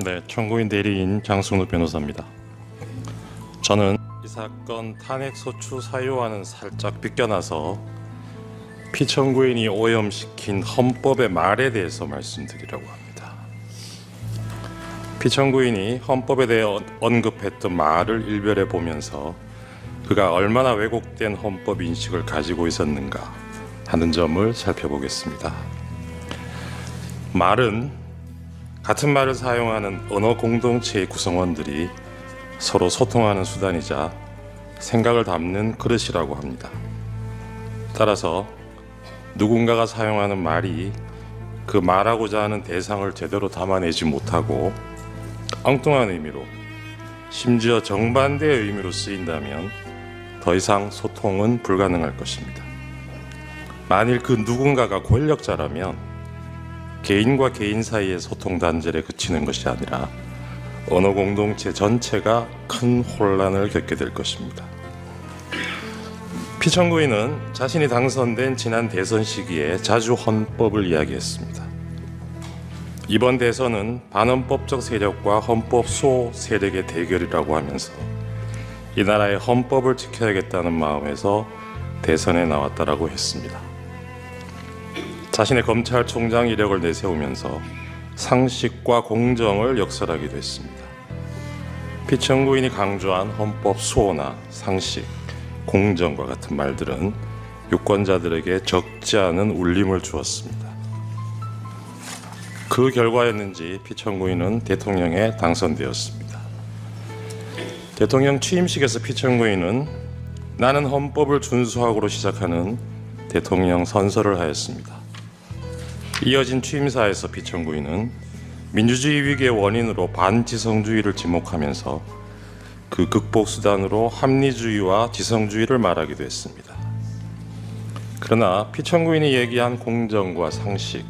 네, 청구인 대리인 장승우 변호사입니다. 저는 이 사건 탄핵소추 사유와는 살짝 비껴나서 피청구인이 오염시킨 헌법의 말에 대해서 말씀드리려고 합니다. 피청구인이 헌법에 대해 언급했던 말을 일별해 보면서 그가 얼마나 왜곡된 헌법 인식을 가지고 있었는가 하는 점을 살펴보겠습니다. 말은 같은 말을 사용하는 언어 공동체의 구성원들이 서로 소통하는 수단이자 생각을 담는 그릇이라고 합니다. 따라서 누군가가 사용하는 말이 그 말하고자 하는 대상을 제대로 담아내지 못하고 엉뚱한 의미로, 심지어 정반대의 의미로 쓰인다면 더 이상 소통은 불가능할 것입니다. 만일 그 누군가가 권력자라면 개인과 개인 사이의 소통 단절에 그치는 것이 아니라 언어 공동체 전체가 큰 혼란을 겪게 될 것입니다. 피청구인은 자신이 당선된 지난 대선 시기에 자주 헌법을 이야기했습니다. 이번 대선은 반헌법적 세력과 헌법 수호 세력의 대결이라고 하면서 이 나라의 헌법을 지켜야겠다는 마음에서 대선에 나왔다라고 했습니다. 자신의 검찰총장 이력을 내세우면서 상식과 공정을 역설하기도 했습니다. 피청구인이 강조한 헌법 수호나 상식, 공정과 같은 말들은 유권자들에게 적지 않은 울림을 주었습니다. 그 결과였는지 피청구인은 대통령에 당선되었습니다. 대통령 취임식에서 피청구인은 나는 헌법을 준수하고로 시작하는 대통령 선서를 하였습니다. 이어진 취임사에서 피청구인은 민주주의 위기의 원인으로 반지성주의를 지목하면서 그 극복 수단으로 합리주의와 지성주의를 말하기도 했습니다. 그러나 피청구인이 얘기한 공정과 상식,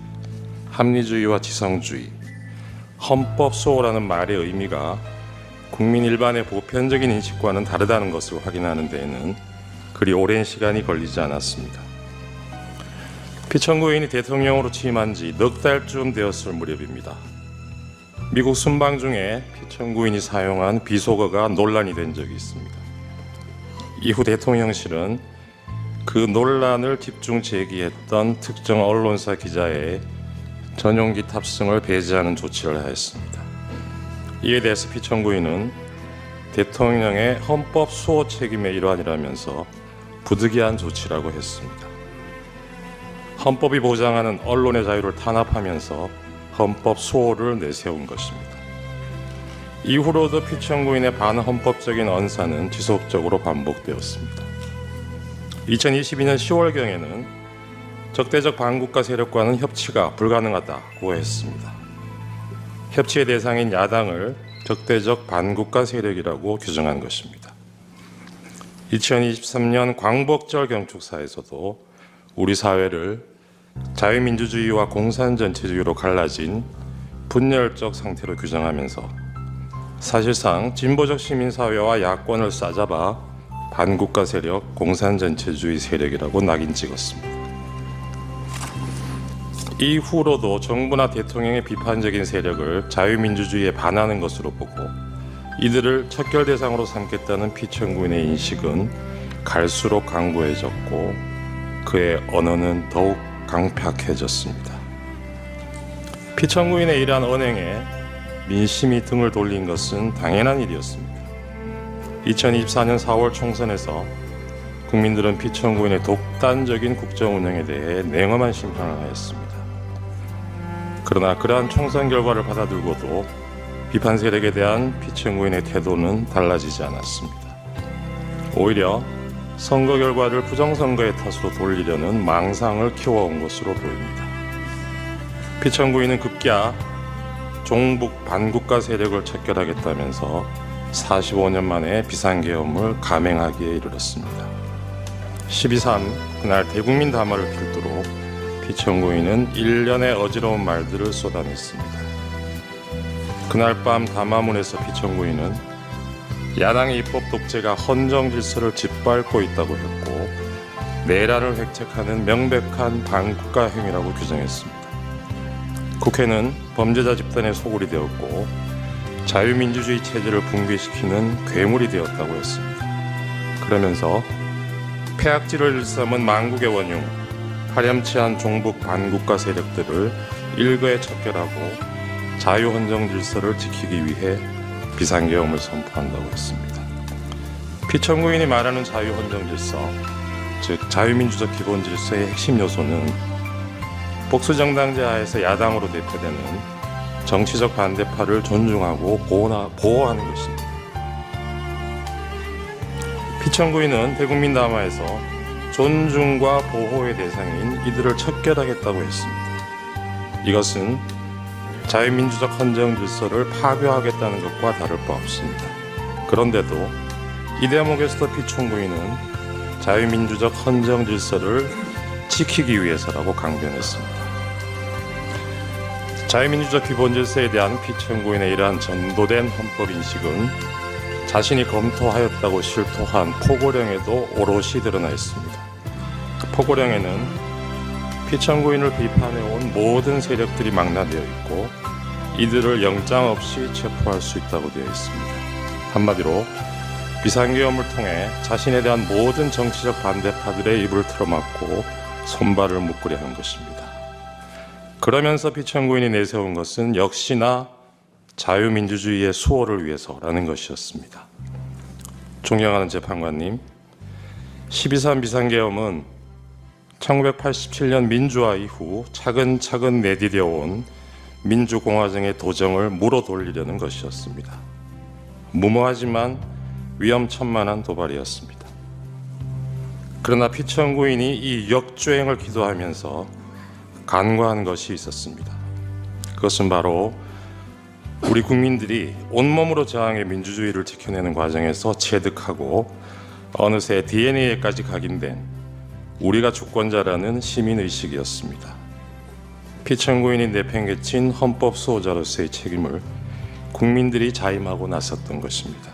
합리주의와 지성주의, 헌법 수호라는 말의 의미가 국민 일반의 보편적인 인식과는 다르다는 것을 확인하는 데에는 그리 오랜 시간이 걸리지 않았습니다. 피청구인이 대통령으로 취임한 지 넉 달쯤 되었을 무렵입니다. 미국 순방 중에 피청구인이 사용한 비속어가 논란이 된 적이 있습니다. 이후 대통령실은 그 논란을 집중 제기했던 특정 언론사 기자의 전용기 탑승을 배제하는 조치를 하였습니다. 이에 대해서 피청구인은 대통령의 헌법 수호 책임의 일환이라면서 부득이한 조치라고 했습니다. 헌법이 보장하는 언론의 자유를 탄압하면서 헌법 수호를 내세운 것입니다. 이후로도 피청구인의 반헌법적인 언사는 지속적으로 반복되었습니다. 2022년 10월경에는 적대적 반국가 세력과는 협치가 불가능하다고 했습니다. 협치의 대상인 야당을 적대적 반국가 세력이라고 규정한 것입니다. 2023년 광복절 경축사에서도 우리 사회를 자유민주주의와 공산전체주의로 갈라진 분열적 상태로 규정하면서 사실상 진보적 시민사회와 야권을 싸잡아 반국가 세력, 공산전체주의 세력이라고 낙인 찍었습니다. 이후로도 정부나 대통령의 비판적인 세력을 자유민주주의에 반하는 것으로 보고 이들을 척결 대상으로 삼겠다는 피청구인의 인식은 갈수록 강고해졌고 그의 언어는 더욱 강팍해졌습니다. 피청구인의 이러한 언행에 민심이 등을 돌린 것은 당연한 일이었습니다. 2024년 4월 총선에서 국민들은 피청구인의 독단적인 국정 운영에 대해 냉엄한 심판을 하였습니다. 그러나 그러한 총선 결과를 받아들고도 비판 세력에 대한 피청구인의 태도는 달라지지 않았습니다. 오히려 선거 결과를 부정선거의 탓으로 돌리려는 망상을 키워온 것으로 보입니다. 피청구인은 급기야 종북 반국가 세력을 척결하겠다면서 45년 만에 비상계엄을 감행하기에 이르렀습니다. 12.3 그날 대국민 담화를 필두로 피청구인은 일련의 어지러운 말들을 쏟아냈습니다. 그날 밤 담화문에서 피청구인은 야당의 입법 독재가 헌정 질서를 짓밟고 있다고 했고 내란을 획책하는 명백한 반국가 행위라고 규정했습니다. 국회는 범죄자 집단의 소굴이 되었고 자유민주주의 체제를 붕괴시키는 괴물이 되었다고 했습니다. 그러면서 폐악질을 일삼은 만국의 원흉, 파렴치한 종북 반국가 세력들을 일거에 척결하고 자유헌정 질서를 지키기 위해 비상계엄을 선포한다고 했습니다. 피청구인이 말하는 자유헌정 질서, 즉 자유민주적 기본 질서의 핵심 요소는 복수정당제 하에서 야당으로 대표되는 정치적 반대파를 존중하고 보호하는 것입니다. 피청구인은 대국민 담화에서 존중과 보호의 대상인 이들을 척결하겠다고 했습니다. 이것은 자유민주적 헌정 질서를 파괴하겠다는 것과 다를 바 없습니다. 그런데도 이 대목에서도 피청구인은 자유민주적 헌정 질서를 지키기 위해서라고 강변했습니다. 자유민주적 기본 질서에 대한 피청구인의 이러한 전도된 헌법 인식은 자신이 검토하였다고 실토한 포고령에도 오롯이 드러나 있습니다. 포고령에는 피청구인을 비판해온 모든 세력들이 망라되어 있고 이들을 영장 없이 체포할 수 있다고 되어 있습니다. 한마디로 비상계엄을 통해 자신에 대한 모든 정치적 반대파들의 입을 틀어막고 손발을 묶으려 한 것입니다. 그러면서 피청구인이 내세운 것은 역시나 자유민주주의의 수호를 위해서라는 것이었습니다. 존경하는 재판관님, 12.3 비상계엄은 1987년 민주화 이후 차근차근 내디뎌온 민주공화정의 도정을 물어 돌리려는 것이었습니다. 무모하지만 위험천만한 도발이었습니다. 그러나 피청구인이 이 역주행을 기도하면서 간과한 것이 있었습니다. 그것은 바로 우리 국민들이 온몸으로 저항의 민주주의를 지켜내는 과정에서 체득하고 어느새 DNA에까지 각인된 우리가 주권자라는 시민의식이었습니다. 피청구인이 내팽개친 헌법 수호자로서의 책임을 국민들이 자임하고 나섰던 것입니다.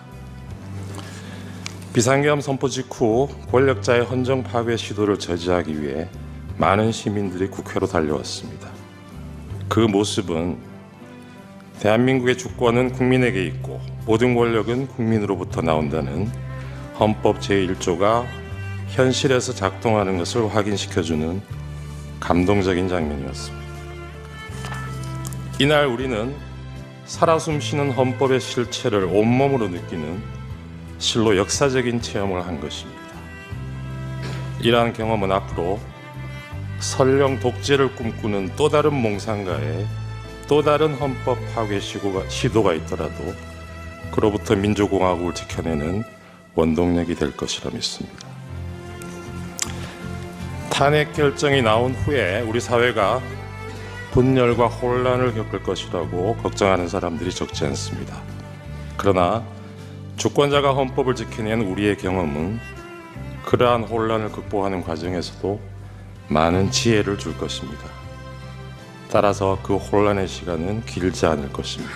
비상계엄 선포 직후 권력자의 헌정 파괴 시도를 저지하기 위해 많은 시민들이 국회로 달려왔습니다. 그 모습은 대한민국의 주권은 국민에게 있고 모든 권력은 국민으로부터 나온다는 헌법 제1조가 현실에서 작동하는 것을 확인시켜주는 감동적인 장면이었습니다. 이날 우리는 살아 숨쉬는 헌법의 실체를 온몸으로 느끼는 실로 역사적인 체험을 한 것입니다. 이러한 경험은 앞으로 설령 독재를 꿈꾸는 또 다른 몽상가의 또 다른 헌법 파괴 시도가 있더라도 그로부터 민주공화국을 지켜내는 원동력이 될 것이라 믿습니다. 탄핵 결정이 나온 후에 우리 사회가 분열과 혼란을 겪을 것이라고 걱정하는 사람들이 적지 않습니다. 그러나 주권자가 헌법을 지켜낸 우리의 경험은 그러한 혼란을 극복하는 과정에서도 많은 지혜를 줄 것입니다. 따라서 그 혼란의 시간은 길지 않을 것입니다.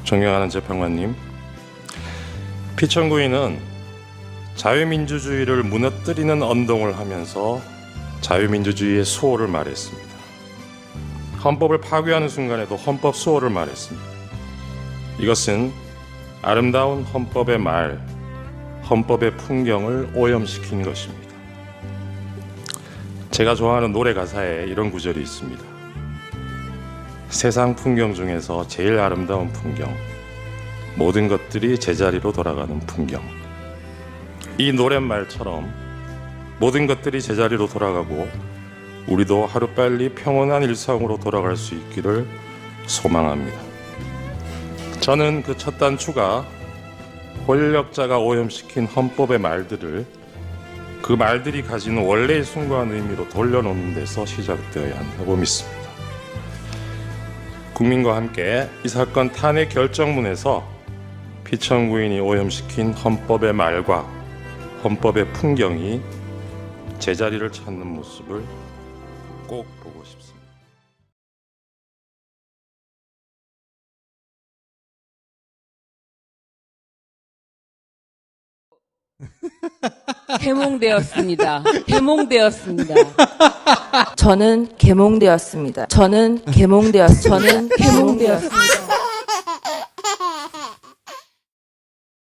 존경하는 재판관님, 피청구인은 자유민주주의를 무너뜨리는 언동을 하면서 자유민주주의의 수호를 말했습니다. 헌법을 파괴하는 순간에도 헌법 수호를 말했습니다. 이것은 아름다운 헌법의 말, 헌법의 풍경을 오염시킨 것입니다. 제가 좋아하는 노래 가사에 이런 구절이 있습니다. 세상 풍경 중에서 제일 아름다운 풍경, 모든 것들이 제자리로 돌아가는 풍경. 이 노랫말처럼 모든 것들이 제자리로 돌아가고 우리도 하루빨리 평온한 일상으로 돌아갈 수 있기를 소망합니다. 저는 그 첫 단추가 권력자가 오염시킨 헌법의 말들을 그 말들이 가진 원래의 숭고한 의미로 돌려놓는 데서 시작되어야 한다고 믿습니다. 국민과 함께 이 사건 탄핵 결정문에서 피청구인이 오염시킨 헌법의 말과 헌법의 풍경이 제자리를 찾는 모습을 꼭 보고 싶습니다. 개몽되었습니다. 개몽되었습니다. 저는 개몽되었습니다. 저는 개몽되었습니다.